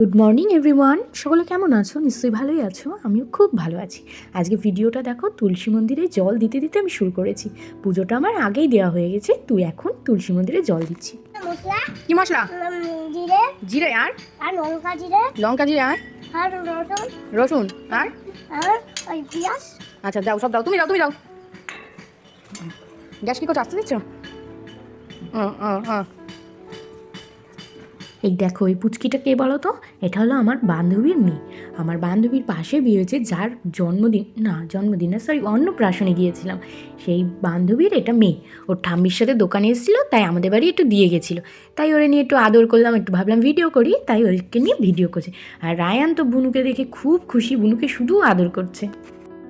Good morning everyone, সকলে কেমন আছো? নিশ্চয়ই ভালোই আছো। আমিও খুব ভালো আছি। আজকে ভিডিওটা দেখো, তুলসী মন্দিরে জল দিতে দিতে আমি শুরু করেছি। পুজোটা আমার আগেই দেওয়া হয়ে গেছে, তুই এখন তুলসী মন্দিরে জল দিচ্ছি। কি মশলা? জিরে জিরে আর লঙ্কা জিরে লঙ্কা জিরে আর রসুন রসুন আর ওই পেঁয়াজ। আচ্ছা দাও, সব দাও, তুমি দাও। গ্যাস কি করছো? আসতে দিচ্ছ? এই দেখো, এই পুচকিটা কে বলো তো? এটা হলো আমার বান্ধবীর মেয়ে। আমার বান্ধবীর পাশে বিয়ে হয়েছে, যার জন্মদিন না সরি, অন্নপ্রাশনে গিয়েছিলাম। সেই বান্ধবীর এটা মেয়ে। ওর ঠাম্মির সাথে দোকানে এসেছিলো, তাই আমাদের বাড়ি একটু দিয়ে গেছিলো। তাই ওরে নিয়ে একটু আদর করলাম, একটু ভাবলাম ভিডিও করি, তাই ওকে নিয়ে ভিডিও করছে। আর রায়ান তো বুনুকে দেখে খুব খুশি, বুনুকে শুধু আদর করছে।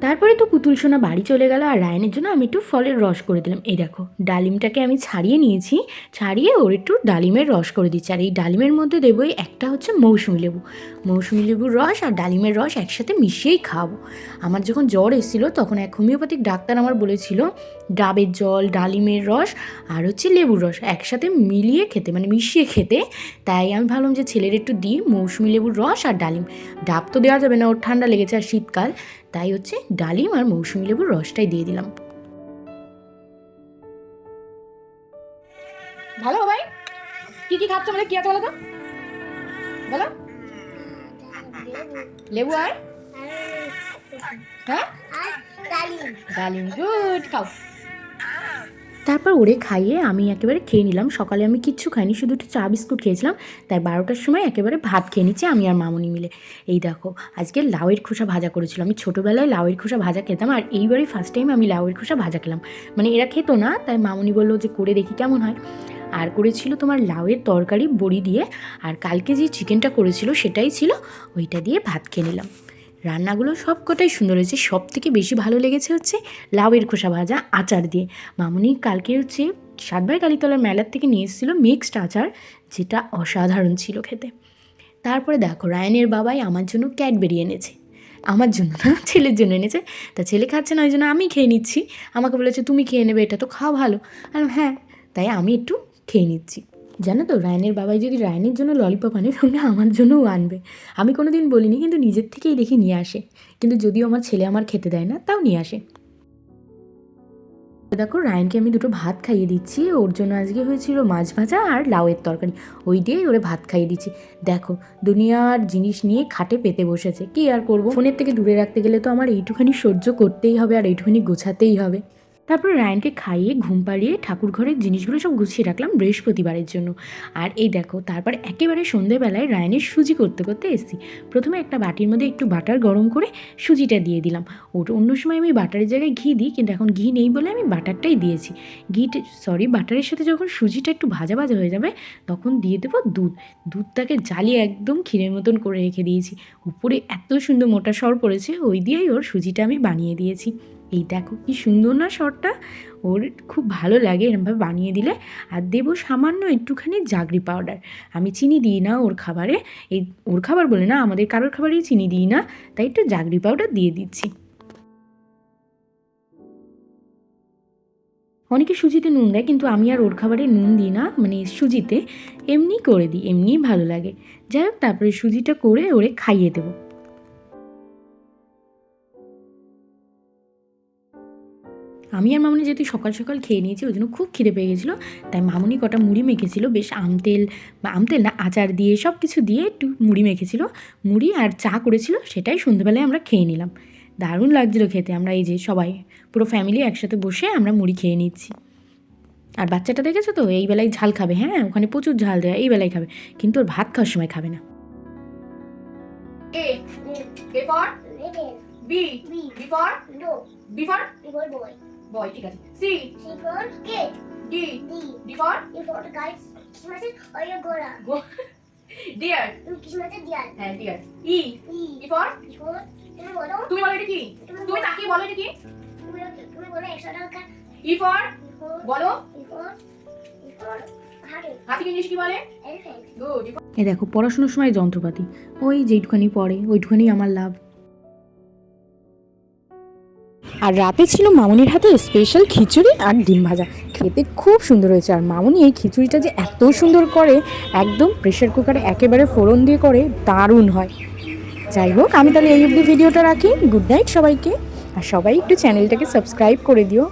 তারপরে তো পুতুল সোনা বাড়ি চলে গেল, আর রায়নের জন্য আমি একটু ফলের রস করে দিলাম। এই দেখো, ডালিমটাকে আমি ছাড়িয়ে নিয়েছি, ছাড়িয়ে ওর একটু ডালিমের রস করে দিচ্ছি। আর এই ডালিমের মধ্যে দেবো একটা হচ্ছে মৌসুমি লেবুর রস আর ডালিমের রস একসাথে মিশিয়েই খাওয়াবো। আমার যখন জ্বর এসেছিলো তখন এক হোমিওপ্যাথিক ডাক্তার আমার বলেছিল ডাবের জল, ডালিমের রস আর হচ্ছে লেবুর রস একসাথে মিলিয়ে খেতে, মানে মিশিয়ে খেতে। তাই আমি ভাবলাম যে ছেলের একটু দিই মৌসুমি লেবুর রস আর ডালিম। ডাব তো দেওয়া যাবে না, ওর ঠান্ডা লেগেছে আর শীতকাল, তাই হচ্ছে ডালিম আর মৌসুমি লেবুর রসটাই দিয়ে দিলাম। ভালো ভাই, কি খাচ্ছ? মানে কি আছে বলো তো, বলো। লেবু আর হ্যাঁ ডালিম, গুড, খাও। তারপর ওরে খাইয়ে আমি একেবারে খেয়ে নিলাম। সকালে আমি কিচ্ছু খাইনি, শুধু একটু চা বিস্কুট খেয়েছিলাম। তাই 12টার সময় একেবারে ভাত খেয়ে নিচ্ছি আমি আর মামনি মিলে। এই দেখো, আজকে লাউয়ের খোসা ভাজা করেছিল। আমি ছোটোবেলায় লাউয়ের খোসা ভাজা খেতাম, আর এইবারই ফার্স্ট টাইম আমি লাউয়ের খোসা ভাজা খেলাম। মানে এরা খেত না, তাই মামনি বললো যে করে দেখি কেমন হয়। আর করেছিল তোমার লাউয়ের তরকারি বড়ি দিয়ে, আর কালকে যে চিকেনটা করেছিল সেটাই ছিল, ওইটা দিয়ে ভাত খেয়ে নিলাম। রান্নাগুলো সব কটাই সুন্দর হয়েছে। সব থেকে বেশি ভালো লেগেছে হচ্ছে লাউয়ের খোসা ভাজা আচার দিয়ে। মামনি কালকে হচ্ছে সাতবাই কালীতলার মেলার থেকে নিয়ে এসেছিলো মিক্সড আচার, যেটা অসাধারণ ছিল খেতে। তারপরে দেখো, রায়ানের বাবাই আমার জন্য ক্যাডবেরি এনেছে। আমার জন্য না, ছেলের জন্য এনেছে। তা ছেলে খাচ্ছে না, ওই জন্য আমি খেয়ে নিচ্ছি। আমাকে বলেছে তুমি খেয়ে নেবে, এটা তো খাওয়া ভালো। আর হ্যাঁ, তাই আমি একটু খেয়ে নিচ্ছি। জানো তো, রায়ানের বাবাই যদি রায়ানের জন্য ললিপপ আনে, সঙ্গে আমার জন্যও আনবে। আমি কোনো দিন বলিনি, কিন্তু নিজের থেকেই দেখি নিয়ে আসে। কিন্তু যদিও আমার ছেলে আমার খেতে দেয় না, তাও নিয়ে আসে। দেখো, রায়ানকে আমি দুটো ভাত খাইয়ে দিচ্ছি। ওর জন্য আজকে হয়েছিল মাছ ভাজা আর লাউয়ের তরকারি, ওই দিয়েই ওরে ভাত খাইয়ে দিচ্ছি। দেখো, দুনিয়ার জিনিস নিয়ে খাটে পেতে বসেছে। কি আর করবো, ফোনের থেকে দূরে রাখতে গেলে তো আমার এইটুখানি সহ্য করতেই হবে, আর এইটুখানি গোছাতেই হবে। তারপর রায়ানকে খাইয়ে ঘুম পাড়িয়ে ঠাকুর ঘরের জিনিসগুলো সব গুছিয়ে রাখলাম বৃহস্পতিবারের জন্য। আর এই দেখো, তারপর একেবারে সন্ধেবেলায় রায়ানের সুজি করতে করতে এসেছি। প্রথমে একটা বাটির মধ্যে একটু বাটার গরম করে সুজিটা দিয়ে দিলাম। অন্য সময় আমি বাটারের জায়গায় ঘি দিই, কিন্তু এখন ঘি নেই বলে আমি বাটারটাই দিয়েছি। বাটারের সাথে যখন সুজিটা একটু ভাজা ভাজা হয়ে যাবে, তখন দিয়ে দেবো দুধটাকে জ্বালিয়ে একদম ক্ষীরের মতন করে রেখে দিয়েছি। উপরে এত সুন্দর মোটা সর পড়েছে, ওই দিয়েই ওর সুজিটা আমি বানিয়ে দিয়েছি। এই দেখো কি সুন্দর না সরটা, ওর খুব ভালো লাগে এরমভাবে বানিয়ে দিলে। আর দেবো সামান্য একটুখানি জাগরি পাউডার। আমি চিনি দিই না ওর খাবারে, এই ওর খাবার বলে না, আমাদের কারোর খাবারেই চিনি দিই না, তাই একটু জাগরি পাউডার দিয়ে দিচ্ছি। অনেকে সুজিতে নুন দেয়, কিন্তু আমি আর ওর খাবারে নুন দিই না, মানে সুজিতে এমনি করে দিই, এমনিই ভালো লাগে। যাই হোক, তারপরে সুজিটা করে ওরে খাইয়ে দেবো। আমি আর মামনি যেহেতু সকাল সকাল খেয়ে নিয়েছি, ওই জন্য খুব খিদে পেয়ে গেছিলো। তাই মামনি কটা মুড়ি মেখেছিল, বেশ আমতেল না আচার দিয়ে সব কিছু দিয়ে একটু মুড়ি মেখেছিল। মুড়ি আর চা করেছিল, সেটাই সন্ধ্যেবেলায় আমরা খেয়ে নিলাম। দারুণ লাগছিলো খেতে। আমরা এই যে সবাই পুরো ফ্যামিলি একসাথে বসে আমরা মুড়ি খেয়ে নিচ্ছি। আর বাচ্চাটা দেখেছো তো, এই বেলায় ঝাল খাবে। হ্যাঁ, ওখানে প্রচুর ঝাল দেয়, এই বেলায় খাবে, কিন্তু ওর ভাত খাওয়ার সময় খাবে না। Boy, ঠিক আছে। C for kid. D D for Guys. Kismatin or your gora. deer. Kismatin diyan. হ্যাঁ, deer. E for তুমি বলো। তুমি বলো এটা কি? তুমি তাকিয়ে বলো এটা কি? তুমি বলো 100 টাকা। E for বলো। E for হাতি ইংলিশ কি বলে? Elephant. গুড। এই দেখো, পড়াশোনার সময় যন্ত্রপাতি ওই যেইটুখানি পড়ে ওইটুখানি আমার লাভ। আর রাতে ছিল মামুনির হাতে স্পেশাল খিচুড়ি আর ডিম ভাজা, খেতে খুব সুন্দর হয়েছে। আর মামুনি এই খিচুড়িটা যে এত সুন্দর করে, একদম প্রেশার কুকারে একেবারে ফোড়ন দিয়ে করে, দারুণ হয়। যাই হোক, আমি তাহলে এই অবধি ভিডিওটা রাখি। গুড নাইট সবাইকে। আর সবাই একটু চ্যানেলটাকে সাবস্ক্রাইব করে দিও।